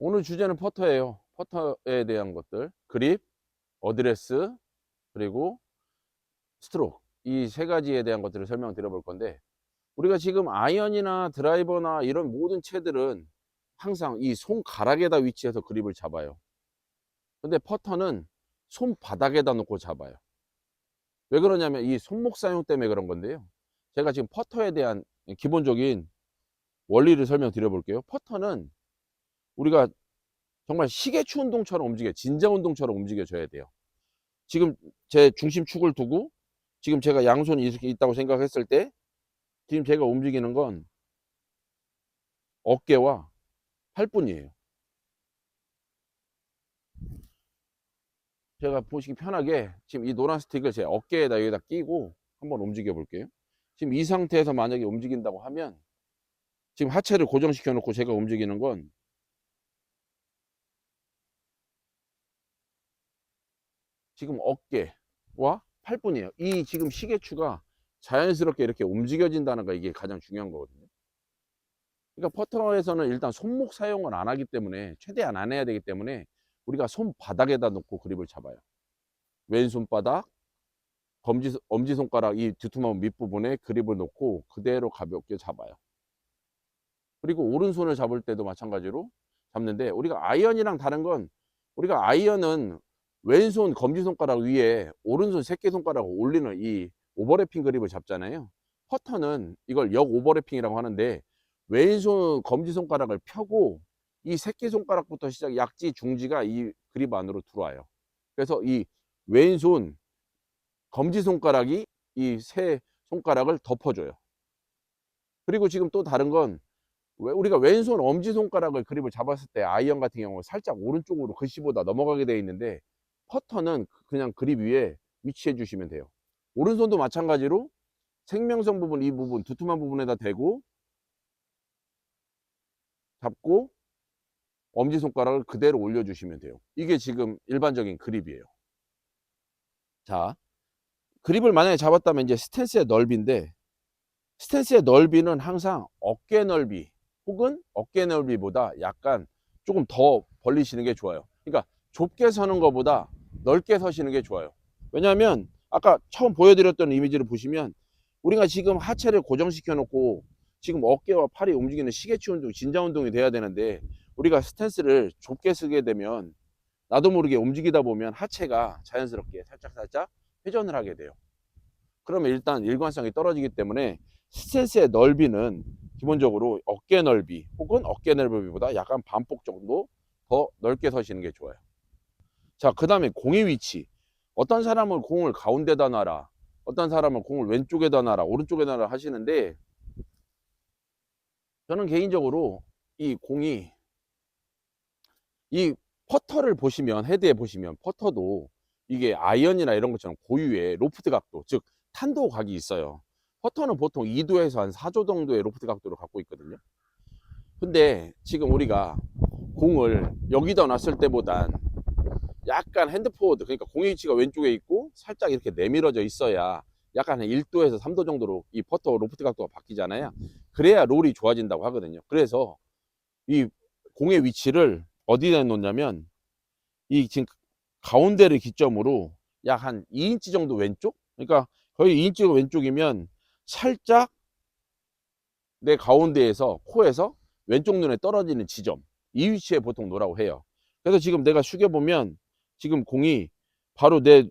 오늘 주제는 퍼터예요. 퍼터에 대한 것들, 그립, 어드레스, 그리고 스트로크, 이 세 가지에 대한 것들을 설명드려 볼 건데, 우리가 지금 아이언이나 드라이버나 이런 모든 채들은 항상 이 손가락에다 위치해서 그립을 잡아요. 근데 퍼터는 손바닥에다 놓고 잡아요. 왜 그러냐면 이 손목 사용 때문에 그런 건데요. 제가 지금 퍼터에 대한 기본적인 원리를 설명드려 볼게요. 퍼터는 우리가 정말 시계추 운동처럼 움직여, 진자 운동처럼 움직여줘야 돼요. 지금 제 중심축을 두고 지금 제가 양손이 이렇게 있다고 생각했을 때 지금 제가 움직이는 건 어깨와 팔뿐이에요. 제가 보시기 편하게 지금 이 노란 스틱을 제 어깨에다 여기다 끼고 한번 움직여 볼게요. 지금 이 상태에서 만약에 움직인다고 하면 지금 하체를 고정시켜 놓고 제가 움직이는 건 지금 어깨와 팔뿐이에요. 이 지금 시계추가 자연스럽게 이렇게 움직여진다는 거, 이게 가장 중요한 거거든요. 그러니까 퍼터에서는 일단 손목 사용을 안 하기 때문에, 최대한 안 해야 되기 때문에 우리가 손바닥에다 놓고 그립을 잡아요. 왼손바닥, 엄지손가락 이 두툼한 밑부분에 그립을 놓고 그대로 가볍게 잡아요. 그리고 오른손을 잡을 때도 마찬가지로 잡는데, 우리가 아이언이랑 다른 건, 우리가 아이언은 왼손 검지손가락 위에 오른손 새끼손가락을 올리는 이 오버래핑 그립을 잡잖아요. 퍼터는 이걸 역 오버래핑이라고 하는데, 왼손 검지손가락을 펴고 이 새끼손가락부터 시작 약지 중지가 이 그립 안으로 들어와요. 그래서 이 왼손 검지손가락이 이 세 손가락을 덮어줘요. 그리고 지금 또 다른 건, 우리가 왼손 엄지손가락을 그립을 잡았을 때 아이언 같은 경우 살짝 오른쪽으로 글씨보다 넘어가게 되어 있는데, 퍼터는 그냥 그립 위에 위치해 주시면 돼요. 오른손도 마찬가지로 생명선 부분, 이 부분 두툼한 부분에다 대고 잡고 엄지손가락을 그대로 올려주시면 돼요. 이게 지금 일반적인 그립이에요. 자, 그립을 만약에 잡았다면 이제 스탠스의 넓이인데, 스탠스의 넓이는 항상 어깨 넓이 혹은 어깨 넓이보다 약간 조금 더 벌리시는 게 좋아요. 그러니까 좁게 서는 것보다 넓게 서시는 게 좋아요. 왜냐하면 아까 처음 보여드렸던 이미지를 보시면, 우리가 지금 하체를 고정시켜 놓고 지금 어깨와 팔이 움직이는 시계추 운동, 진자 운동이 돼야 되는데, 우리가 스탠스를 좁게 쓰게 되면 나도 모르게 움직이다 보면 하체가 자연스럽게 살짝 회전을 하게 돼요. 그러면 일단 일관성이 떨어지기 때문에 스탠스의 넓이는 기본적으로 어깨 넓이 혹은 어깨 넓이보다 약간 반폭 정도 더 넓게 서시는 게 좋아요. 자, 그 다음에 공의 위치. 어떤 사람은 공을 가운데다 놔라, 어떤 사람은 공을 왼쪽에다 놔라, 오른쪽에다 놔라 하시는데, 저는 개인적으로 이 공이, 이 퍼터를 보시면, 헤드에 보시면 퍼터도 이게 아이언이나 이런 것처럼 고유의 로프트 각도, 즉 탄도 각이 있어요. 퍼터는 보통 2도에서 한 4도 정도의 로프트 각도를 갖고 있거든요. 근데 지금 우리가 공을 여기다 놨을 때보단 약간 핸드포워드, 그러니까 공의 위치가 왼쪽에 있고 살짝 이렇게 내밀어져 있어야 약간 한 1도에서 3도 정도로 이 퍼터 로프트 각도가 바뀌잖아요. 그래야 롤이 좋아진다고 하거든요. 그래서 이 공의 위치를 어디다 놓냐면, 이 지금 가운데를 기점으로 약 한 2인치 정도 왼쪽, 그러니까 거의 2인치가 왼쪽이면 살짝 내 가운데에서 코에서 왼쪽 눈에 떨어지는 지점, 이 위치에 보통 놓으라고 해요. 그래서 지금 내가 숙여보면 지금 공이 바로 내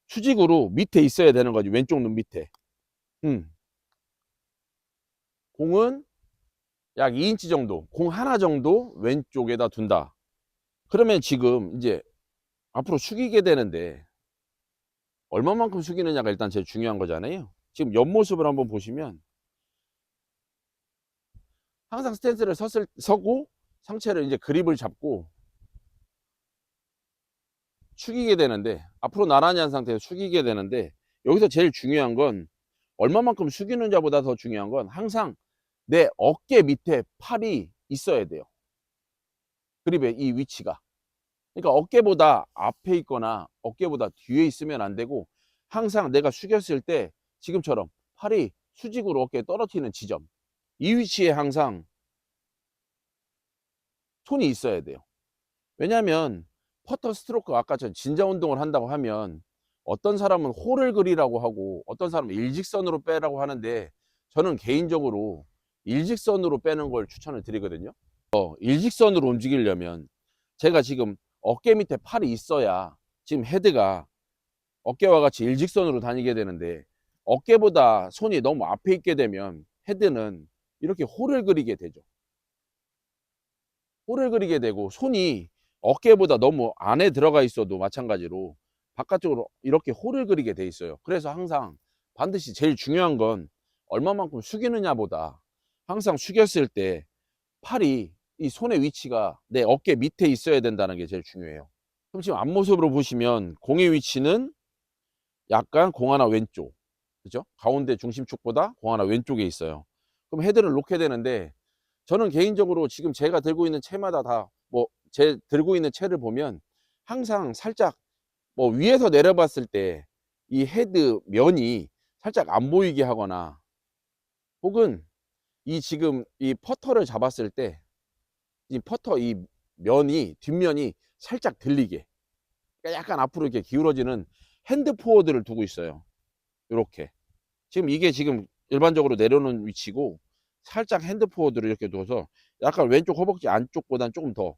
수직으로 밑에 있어야 되는 거지, 왼쪽 눈 밑에. 공은 약 2인치 정도, 공 하나 정도 왼쪽에다 둔다. 그러면 지금 이제 앞으로 숙이게 되는데, 얼마만큼 숙이느냐가 일단 제일 중요한 거잖아요. 지금 옆모습을 한번 보시면 항상 스탠스를 서고 상체를 이제 그립을 잡고 숙이게 되는데, 앞으로 나란히 한 상태에서 숙이게 되는데, 여기서 제일 중요한 건 얼마만큼 숙이느냐보다 더 중요한 건 항상 내 어깨 밑에 팔이 있어야 돼요. 그립의 이 위치가. 그러니까 어깨보다 앞에 있거나 어깨보다 뒤에 있으면 안 되고, 항상 내가 숙였을 때 지금처럼 팔이 수직으로 어깨에 떨어지는 지점, 이 위치에 항상 손이 있어야 돼요. 왜냐면 퍼터 스트로크 아까 전 진자 운동을 한다고 하면 어떤 사람은 홀을 그리라고 하고 어떤 사람은 일직선으로 빼라고 하는데 저는 개인적으로 일직선으로 빼는 걸 추천을 드리거든요. 일직선으로 움직이려면 제가 지금 어깨 밑에 팔이 있어야 지금 헤드가 어깨와 같이 일직선으로 다니게 되는데 어깨보다 손이 너무 앞에 있게 되면 헤드는 이렇게 홀을 그리게 되죠. 홀을 그리게 되고 손이 어깨보다 너무 안에 들어가 있어도 마찬가지로 바깥쪽으로 이렇게 홀을 그리게 돼 있어요. 그래서 항상 반드시 제일 중요한 건 얼마만큼 숙이느냐보다 항상 숙였을 때 팔이 이 손의 위치가 내 어깨 밑에 있어야 된다는 게 제일 중요해요. 그럼 지금 앞모습으로 보시면 공의 위치는 약간 공 하나 왼쪽, 그죠? 가운데 중심축보다 공 하나 왼쪽에 있어요. 그럼 헤드를 놓게 되는데 저는 개인적으로 지금 제가 들고 있는 채마다 다 뭐 제 들고 있는 채를 보면 항상 살짝 뭐 위에서 내려봤을 때 이 헤드 면이 살짝 안 보이게 하거나 혹은 이 지금 이 퍼터를 잡았을 때 이 퍼터 이 면이 뒷면이 살짝 들리게, 그러니까 약간 앞으로 이렇게 기울어지는 핸드 포워드를 두고 있어요. 요렇게. 지금 이게 지금 일반적으로 내려놓은 위치고 살짝 핸드 포워드를 이렇게 둬서 약간 왼쪽 허벅지 안쪽보다는 조금 더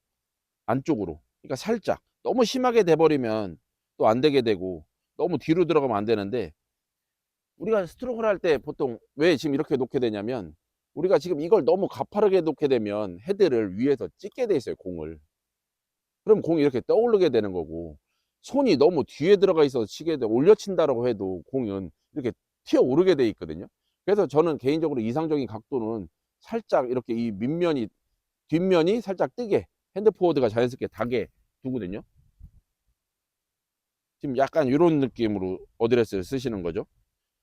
안쪽으로, 그러니까 살짝 너무 심하게 돼 버리면 또 안 되게 되고 너무 뒤로 들어가면 안 되는데 우리가 스트로크를 할 때 보통 왜 지금 이렇게 놓게 되냐면 우리가 지금 이걸 너무 가파르게 놓게 되면 헤드를 위에서 찍게 돼 있어요, 공을. 그럼 공이 이렇게 떠오르게 되는 거고 손이 너무 뒤에 들어가 있어서 치게 돼 올려 친다라고 해도 공은 이렇게 튀어 오르게 돼 있거든요. 그래서 저는 개인적으로 이상적인 각도는 살짝 이렇게 이 밑면이 뒷면이 살짝 뜨게 핸드 포워드가 자연스럽게 닿게 두거든요. 지금 약간 이런 느낌으로 어드레스를 쓰시는 거죠.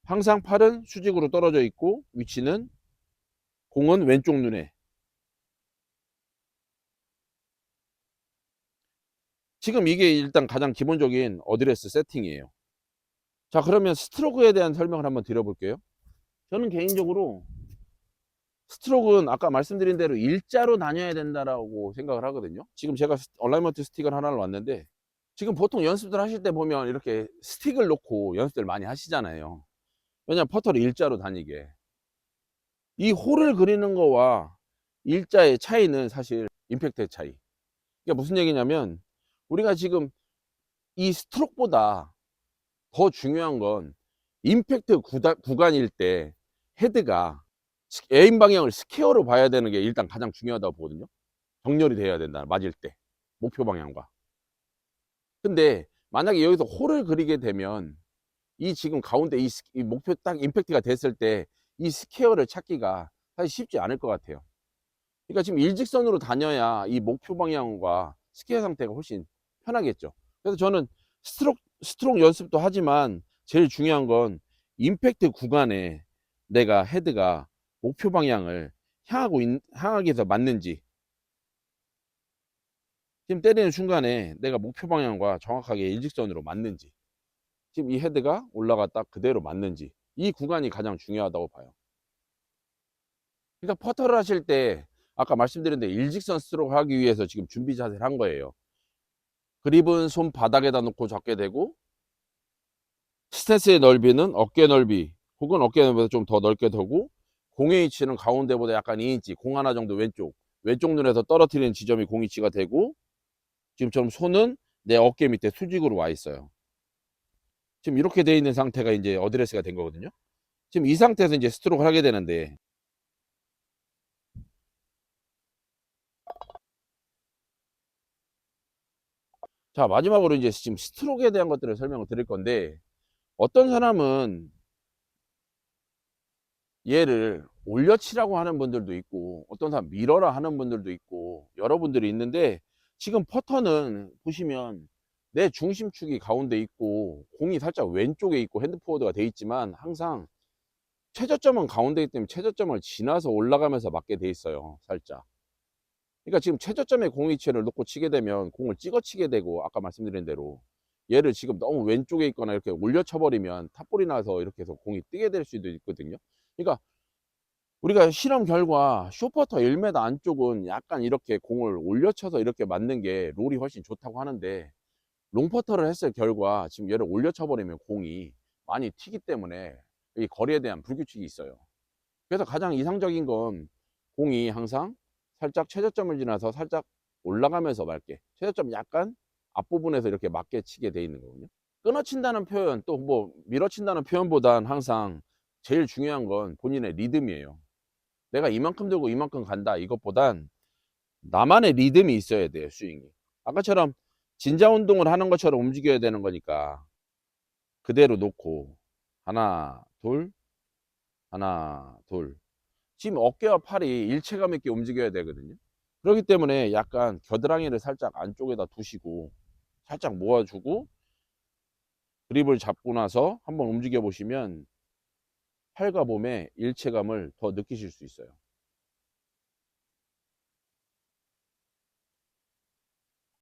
항상 팔은 수직으로 떨어져 있고 위치는 공은 왼쪽 눈에. 지금 이게 일단 가장 기본적인 어드레스 세팅이에요. 자, 그러면 스트로크에 대한 설명을 한번 드려볼게요. 저는 개인적으로 스트로크는 아까 말씀드린 대로 일자로 다녀야 된다라고 생각을 하거든요. 지금 제가 얼라이먼트 스틱을 하나를 왔는데 지금 보통 연습들 하실 때 보면 이렇게 스틱을 놓고 연습들 많이 하시잖아요. 왜냐면 퍼터를 일자로 다니게. 이 홀을 그리는 거와 일자의 차이는 사실 임팩트의 차이. 이게 무슨 얘기냐면 우리가 지금 이 스트로크보다 더 중요한 건 임팩트 구간일 때 헤드가 에임 방향을 스퀘어로 봐야 되는 게 일단 가장 중요하다고 보거든요. 정렬이 돼야 된다. 맞을 때. 목표 방향과. 근데 만약에 여기서 홀을 그리게 되면 이 지금 가운데 이 목표 딱 임팩트가 됐을 때 이 스퀘어를 찾기가 사실 쉽지 않을 것 같아요. 그러니까 지금 일직선으로 다녀야 이 목표 방향과 스퀘어 상태가 훨씬 편하겠죠. 그래서 저는 스트로크 연습도 하지만 제일 중요한 건 임팩트 구간에 내가 헤드가 목표 방향을 향하기 위해서 맞는지, 지금 때리는 순간에 내가 목표 방향과 정확하게 일직선으로 맞는지, 지금 이 헤드가 올라갔다 그대로 맞는지, 이 구간이 가장 중요하다고 봐요. 그러니까 퍼터를 하실 때 아까 말씀드린 대로 일직선 스트로크 하기 위해서 지금 준비 자세를 한 거예요. 그립은 손 바닥에다 놓고 잡게 되고 스탠스의 넓이는 어깨 넓이 혹은 어깨 넓이보다 좀 더 넓게 두고 공의 위치는 가운데보다 약간 2인치 공 하나 정도 왼쪽 눈에서 떨어뜨리는 지점이 공 위치가 되고 지금처럼 손은 내 어깨 밑에 수직으로 와 있어요. 지금 이렇게 돼 있는 상태가 이제 어드레스가 된 거거든요. 지금 이 상태에서 이제 스트로크를 하게 되는데 자, 마지막으로 이제 지금 스트로크에 대한 것들을 설명을 드릴 건데 어떤 사람은 얘를 올려치라고 하는 분들도 있고 어떤 사람 밀어라 하는 분들도 있고 여러분들이 있는데 지금 퍼터는 보시면 내 중심축이 가운데 있고 공이 살짝 왼쪽에 있고 핸드포워드가 돼 있지만 항상 최저점은 가운데 있기 때문에 최저점을 지나서 올라가면서 맞게 돼 있어요, 살짝. 그러니까 지금 최저점의 공 위치를 놓고 치게 되면 공을 찍어 치게 되고 아까 말씀드린 대로 얘를 지금 너무 왼쪽에 있거나 이렇게 올려 쳐버리면 탑볼이 나서 이렇게 해서 공이 뜨게 될 수도 있거든요. 그러니까 우리가 실험 결과 쇼퍼터 1m 안쪽은 약간 이렇게 공을 올려쳐서 이렇게 맞는 게 롤이 훨씬 좋다고 하는데, 롱퍼터를 했을 결과 지금 얘를 올려쳐 버리면 공이 많이 튀기 때문에 이 거리에 대한 불규칙이 있어요. 그래서 가장 이상적인 건 공이 항상 살짝 최저점을 지나서 살짝 올라가면서 맞게, 최저점 약간 앞부분에서 이렇게 맞게 치게 돼 있는 거거든요. 끊어친다는 표현, 또 뭐 밀어친다는 표현보단 항상 제일 중요한 건 본인의 리듬이에요. 내가 이만큼 들고 이만큼 간다 이것보단 나만의 리듬이 있어야 돼요, 스윙이. 아까처럼 진자 운동을 하는 것처럼 움직여야 되는 거니까 그대로 놓고 하나 둘 하나 둘, 지금 어깨와 팔이 일체감 있게 움직여야 되거든요. 그렇기 때문에 약간 겨드랑이를 살짝 안쪽에다 두시고 살짝 모아주고 그립을 잡고 나서 한번 움직여 보시면 팔과 몸의 일체감을 더 느끼실 수 있어요.